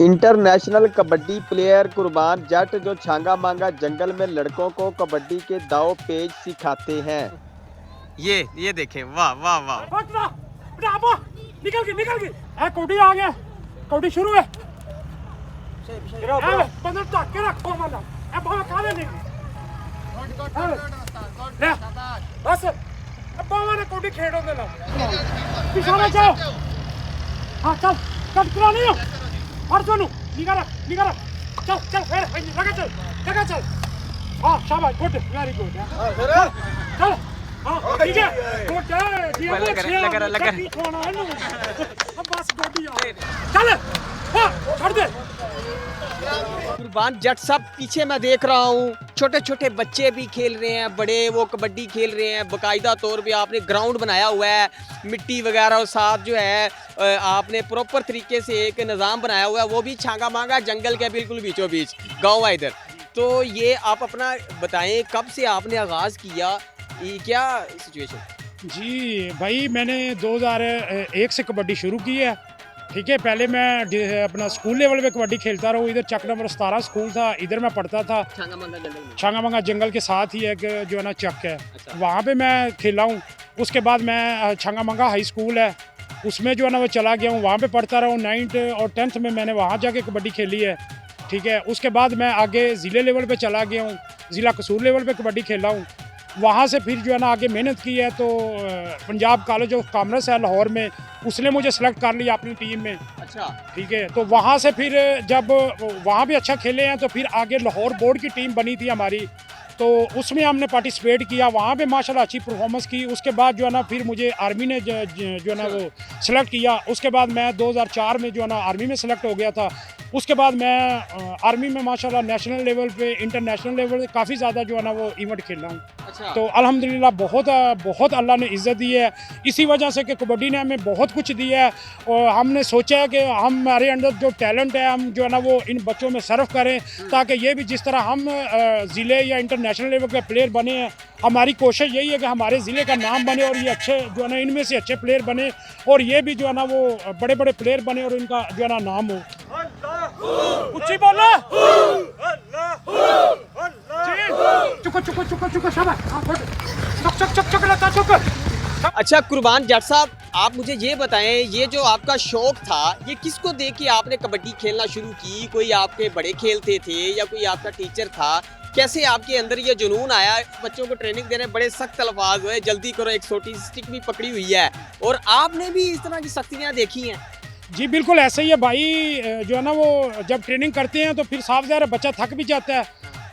International kabaddi player कुर्बान जट जो छांगा मांगा जंगल में लड़कों को कबड्डी के दाव पेच सिखाते हैं। ये देखें, वाह वाह वाह। निकल गई कौडी आ गया, कौडी शुरू है। बंदर ढक के रखो वाला ए बाहर काले नहीं ले बस अब बाहर ने कौडी खेड़ो दे लो पिछाने जाओ। हां चल कट करा नहीं हो और सुनो निकल चल फिर लगा चल। हां शाबाश गुड वेरी गुड चल हां ठीक है गुड जी लगा अब बस गोडी आ चल हां छोड़ दे। कुर्बान जट साहब पीछे मैं देख रहा हूँ, छोटे छोटे बच्चे भी खेल रहे हैं, बड़े वो कबड्डी खेल रहे हैं। बाकायदा तौर पे आपने ग्राउंड बनाया हुआ है, मिट्टी वगैरह और साथ जो है आपने प्रॉपर तरीके से एक निज़ाम बनाया हुआ है, वो भी छांगा मांगा जंगल के बिल्कुल बीचों बीच गाँव है इधर। तो ये आप अपना बताएं कब से आपने आगाज़ किया, ये क्या सिचुएशन? जी भाई मैंने 2001 से कबड्डी शुरू की है। ठीक है, पहले मैं अपना स्कूल लेवल पे कबड्डी खेलता रहा हूँ। इधर चक नंबर 17 स्कूल था, इधर मैं पढ़ता था। छांगा मांगा जंगल के साथ ही एक जो है ना चक है, अच्छा। वहाँ पे मैं खेला हूँ। उसके बाद मैं छांगा मांगा हाई स्कूल है, उसमें जो है ना वो चला गया हूँ, वहाँ पे पढ़ता रहा हूँ। 9th और 10th में मैंने वहाँ जाके कबड्डी खेली है। ठीक है, उसके बाद मैं आगे ज़िले लेवल पे चला गया हूँ, ज़िला कसूर लेवल पे कबड्डी खेला हूँ। वहाँ से फिर जो है ना आगे मेहनत की है, तो पंजाब कॉलेज ऑफ कॉमर्स है लाहौर में, उसने मुझे सेलेक्ट कर लिया अपनी टीम में। अच्छा ठीक है, तो वहाँ से फिर जब वहाँ भी अच्छा खेले हैं तो फिर आगे लाहौर बोर्ड की टीम बनी थी हमारी, तो उसमें हमने पार्टिसिपेट किया, वहाँ पे माशाल्लाह अच्छी परफॉर्मेंस की। उसके बाद जो है ना फिर मुझे आर्मी ने जो है ना वो सेलेक्ट किया। उसके बाद मैं 2004 में जो है ना आर्मी में सेलेक्ट हो गया था। उसके बाद मैं आर्मी में माशाल्लाह नेशनल लेवल पे, इंटरनेशनल लेवल पे काफ़ी ज़्यादा जो है ना वो इवेंट खेला हूँ। अच्छा। तो अल्हम्दुलिल्लाह बहुत अल्लाह ने इज़्ज़त दी है इसी वजह से कि कबड्डी ने हमें बहुत कुछ दिया है। और हमने सोचा है कि हमारे अंदर जो टैलेंट है हम जो है ना वो इन बच्चों में सर्व करें, ताकि ये भी जिस तरह हम ज़िले या इंटरनेशनल लेवल के प्लेयर बने हैं, हमारी कोशिश यही है कि हमारे ज़िले का नाम बने और ये अच्छे जो है ना इनमें से अच्छे प्लेयर बने और ये भी जो है ना वो बड़े बड़े प्लेयर बने और इनका जो है ना नाम हो। ऊंची बोलो चुको शाबाश। अच्छा कुर्बान जट साहब, आप मुझे ये बताएं, ये जो आपका शौक था ये किसको देख के आपने कबड्डी खेलना शुरू की? कोई आपके बड़े खेलते थे या कोई आपका टीचर था? कैसे आपके अंदर ये जुनून आया? बच्चों को ट्रेनिंग देने बड़े सख्त अल्फाज हुए, जल्दी करो, एक छोटी स्टिक भी पकड़ी हुई है और आपने भी इस तरह की सख्तियाँ देखी हैं? जी बिल्कुल ऐसे ही है भाई, जो है ना वो जब ट्रेनिंग करते हैं तो फिर साफ ज़ाहिर है बच्चा थक भी जाता है,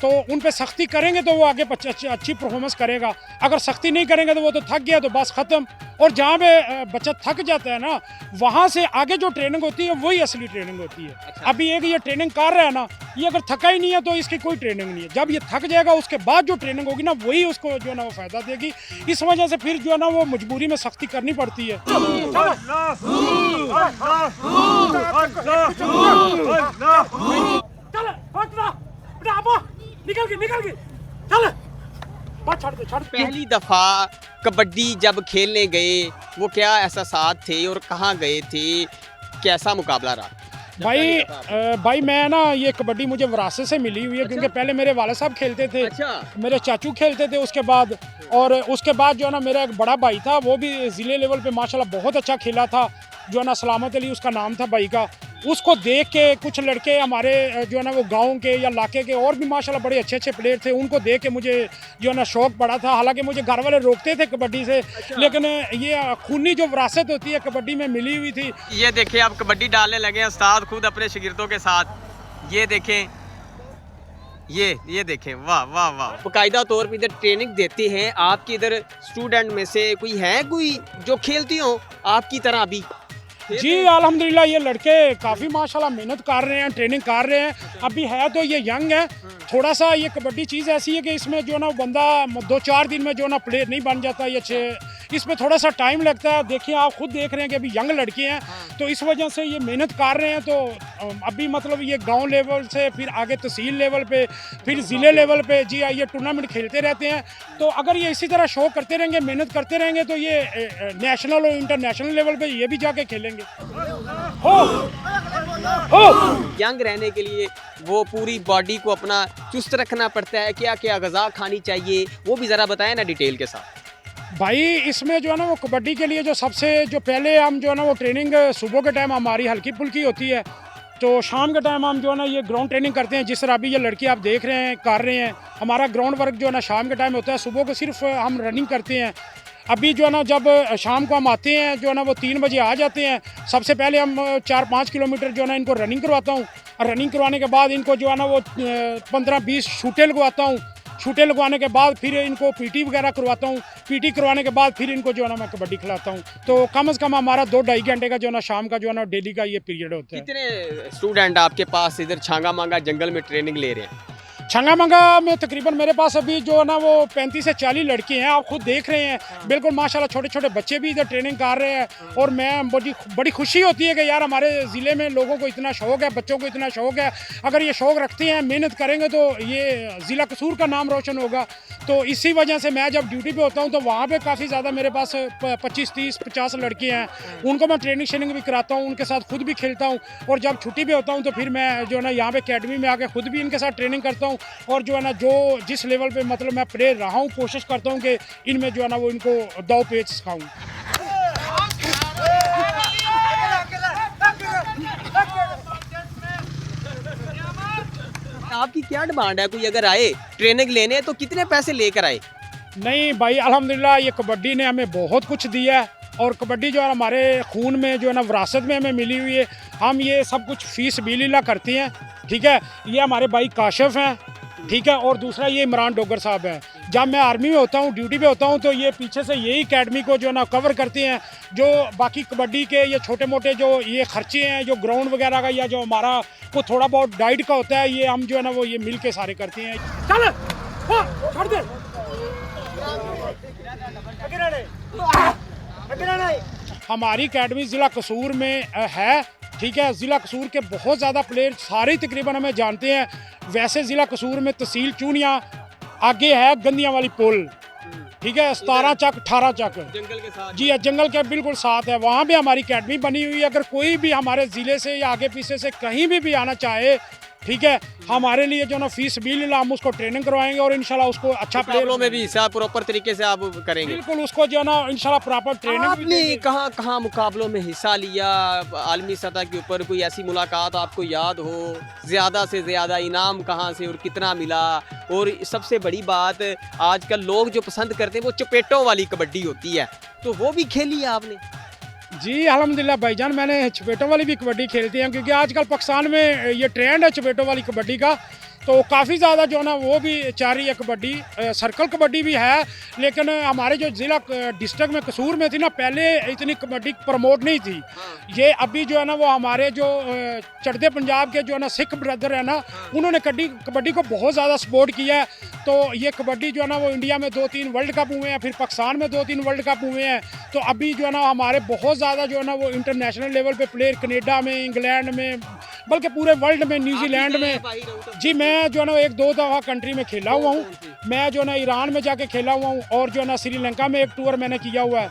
तो उन पे सख्ती करेंगे तो वो आगे अच्छी परफॉर्मेंस करेगा। अगर सख्ती नहीं करेंगे तो वो तो थक गया तो बस ख़त्म। और जहाँ पे बच्चा थक जाता है ना, वहाँ से आगे जो ट्रेनिंग होती है वही असली ट्रेनिंग होती है। अच्छा। अभी एक ये ट्रेनिंग कर रहा है ना, ये अगर थका ही नहीं है तो इसकी कोई ट्रेनिंग नहीं है। जब ये थक जाएगा उसके बाद जो ट्रेनिंग होगी ना वही उसको जो है ना वो फ़ायदा देगी। इस वजह से फिर जो है ना वो मजबूरी में सख्ती करनी पड़ती है। निकल गई चल छोड़। पहली दफ़ा कबड्डी जब खेलने गए वो क्या एहसासात थे और कहाँ गए थे, कैसा मुकाबला रहा? भाई मैं ना ये कबड्डी मुझे विरासत से मिली हुई है। अच्छा? क्योंकि पहले मेरे वाले साहब खेलते थे। अच्छा। मेरे चाचू खेलते थे उसके बाद, और उसके बाद जो है ना मेरा एक बड़ा भाई था, वो भी ज़िले लेवल पे माशाल्लाह बहुत अच्छा खेला था, जो है ना सलामत अली उसका नाम था भाई का। उसको देख के कुछ लड़के हमारे जो है ना वो गांव के या इलाके के और भी माशाल्लाह बड़े अच्छे अच्छे प्लेयर थे, उनको देख के मुझे जो है ना शौक़ पड़ा था। हालांकि मुझे घर वाले रोकते थे कबड्डी से। अच्छा। लेकिन ये खूनी जो विरासत होती है कबड्डी में मिली हुई थी। ये देखें आप कबड्डी डालने लगे उस्ताद खुद अपने शागिर्दों के साथ, ये देखें, ये देखें, वाह वाह वाह। बाकायदा तौर पर इधर ट्रेनिंग देते हैं। आपके इधर स्टूडेंट में से कोई जो खेलती हो आपकी तरह भी? जी अल्हम्दुलिल्लाह ये लड़के काफ़ी माशाल्लाह मेहनत कर रहे हैं, ट्रेनिंग कर रहे हैं। अभी है तो ये यंग है, थोड़ा सा ये कबड्डी चीज़ ऐसी है कि इसमें जो ना बंदा 2-4 दिन में जो ना प्लेयर नहीं बन जाता। ये इसमें थोड़ा सा टाइम लगता है। देखिए आप खुद देख रहे हैं कि अभी यंग लड़के हैं, तो इस वजह से ये मेहनत कर रहे हैं। तो अभी मतलब ये गांव लेवल से फिर आगे तहसील लेवल पे, फिर ज़िले लेवल पे जी ये टूर्नामेंट खेलते रहते हैं। तो अगर ये इसी तरह शो करते रहेंगे, मेहनत करते रहेंगे, तो ये नेशनल और इंटरनेशनल लेवल पे ये भी जाके खेलेंगे। यंग रहने के लिए वो पूरी बॉडी को अपना चुस्त रखना पड़ता है, क्या क्या ग़िज़ा खानी चाहिए वो भी ज़रा बताएं ना डिटेल के साथ। भाई इसमें जो है ना वो कबड्डी के लिए जो पहले हम जो है ना वो ट्रेनिंग सुबह के टाइम हमारी हल्की फुल्की होती है, तो शाम के टाइम हम जो है ना ये ग्राउंड ट्रेनिंग करते हैं। जिस तरह अभी ये लड़के आप देख रहे हैं कर रहे हैं, हमारा ग्राउंड वर्क जो है ना शाम के टाइम होता है। सुबह को सिर्फ हम रनिंग करते हैं। अभी जो है ना जब शाम को हम आते हैं जो है ना वो 3 बजे आ जाते हैं। सबसे पहले हम 4-5 किलोमीटर जो है ना इनको रनिंग करवाता हूँ, और रनिंग करवाने के बाद इनको जो है ना वो 15-20 शूटें लगवाता हूँ। शूटें लगवाने के बाद फिर इनको पीटी वगैरह करवाता हूँ। पीटी करवाने के बाद फिर इनको जो है ना मैं कबड्डी खिलाता हूँ। तो कम से कम हमारा 2-2.5 घंटे का जो है ना शाम का जो है ना डेली का ये पीरियड होता है। कितने स्टूडेंट आपके पास इधर छांगा मांगा जंगल में ट्रेनिंग ले रहे हैं? छंगा मंगा में तकरीबन मेरे पास अभी जो है ना वो 35 से 40 लड़के हैं। आप खुद देख रहे हैं, बिल्कुल माशाल्लाह छोटे छोटे बच्चे भी इधर ट्रेनिंग कर रहे हैं। और मैं बड़ी खुशी होती है कि यार हमारे ज़िले में लोगों को इतना शौक़ है, बच्चों को इतना शौक़ है। अगर ये शौक़ रखते हैं, मेहनत करेंगे, तो ये ज़िला कसूर का नाम रोशन होगा। तो इसी वजह से मैं जब ड्यूटी पे होता हूँ तो वहाँ पे काफ़ी ज़्यादा मेरे पास 25, 30, 50 लड़के हैं। उनको मैं ट्रेनिंग शेनिंग भी कराता हूँ, उनके साथ खुद भी खेलता हूँ। और जब छुट्टी पे होता हूँ तो फिर मैं जो है ना यहाँ पे अकेडमी में आके खुद भी इनके साथ ट्रेनिंग करता हूँ। और जो है ना जिस लेवल पे मतलब मैं प्लेयर रहा हूँ, कोशिश करता हूँ कि इनमें जो है ना वो इनको दाव पेच सिखाऊँ। आपकी क्या डिमांड है? कोई अगर आए ट्रेनिंग लेने तो कितने पैसे लेकर आए? नहीं भाई, अल्हम्दुलिल्लाह ये कबड्डी ने हमें बहुत कुछ दिया है। और कबड्डी जो है हमारे खून में जो है ना विरासत में हमें मिली हुई है। हम ये सब कुछ फीस बिलिल्लाह करते हैं, ठीक है। ये हमारे भाई काशिफ हैं, ठीक है। और दूसरा ये इमरान डोगर साहब हैं। जब मैं आर्मी में होता हूँ, ड्यूटी पे होता हूँ, तो ये पीछे से यही अकेडमी को जो है ना कवर करते हैं। जो बाकी कबड्डी के ये छोटे मोटे जो ये खर्चे हैं, जो ग्राउंड वगैरह का या जो हमारा को थोड़ा बहुत गाइड का होता है, ये हम जो है ना वो ये मिल के सारे करते हैं। चल छोड़ दे। हमारी अकेडमी ज़िला कसूर में है, ठीक है। ज़िला कसूर के बहुत ज़्यादा प्लेयर सारे तकरीबन हमें जानते हैं। वैसे ज़िला कसूर में तहसील चूनिया आगे है गंदियाँ वाली पुल, ठीक है। 17 चक 18 चक जंगल के साथ? जी, जंगल के बिल्कुल साथ है। वहाँ भी हमारी अकेडमी बनी हुई है। अगर कोई भी हमारे ज़िले से या आगे पीछे से कहीं भी आना चाहे, ठीक है, हमारे लिए जो ना फीस बिल हम उसको ट्रेनिंग करवाएंगे और इंशाल्लाह उसको अच्छा प्लेयरों में भी हिस्सा प्रॉपर तरीके से आप करेंगे? बिल्कुल, उसको जो ना इंशाल्लाह प्रॉपर ट्रेनिंग। आपने कहाँ मुकाबलों में हिस्सा लिया आलमी सतह के ऊपर? कोई ऐसी मुलाकात आपको याद हो, ज़्यादा से ज़्यादा इनाम कहाँ से और कितना मिला? और सबसे बड़ी बात, आजकल लोग जो पसंद करते हैं वो चपेटों वाली कबड्डी होती है, तो वो भी खेली है आपने? जी अल्हम्दुलिल्लाह भाईजान, मैंने चपेटों वाली भी कबड्डी खेलती हैं, क्योंकि आजकल पाकिस्तान में ये ट्रेंड है चपेटों वाली कबड्डी का। तो काफ़ी ज़्यादा जो ना वो भी चाह रही है कबड्डी। सर्कल कबड्डी भी है, लेकिन हमारे जो ज़िला डिस्ट्रिक्ट में कसूर में थी ना, पहले इतनी कबड्डी प्रमोट नहीं थी। ये अभी जो है ना वो हमारे जो चढ़ते पंजाब के जो है ना सिख ब्रदर है ना, उन्होंने कबड्डी को बहुत ज़्यादा सपोर्ट किया है। तो ये कबड्डी जो है ना वो इंडिया में 2-3 वर्ल्ड कप हुए हैं, फिर पाकिस्तान में 2-3 वर्ल्ड कप हुए हैं। तो अभी जो है ना हमारे बहुत ज़्यादा जो है ना वो इंटरनेशनल लेवल पे प्लेयर कनेडा में, इंग्लैंड में, बल्कि पूरे वर्ल्ड में, न्यूजीलैंड में। जी मैं जो है ना 1-2 दफ़ा कंट्री में खेला हुआ हूँ। मैं जो है ना ईरान में जाके खेला हुआ हूँ, और जो है ना श्रीलंका में एक टूर मैंने किया हुआ है।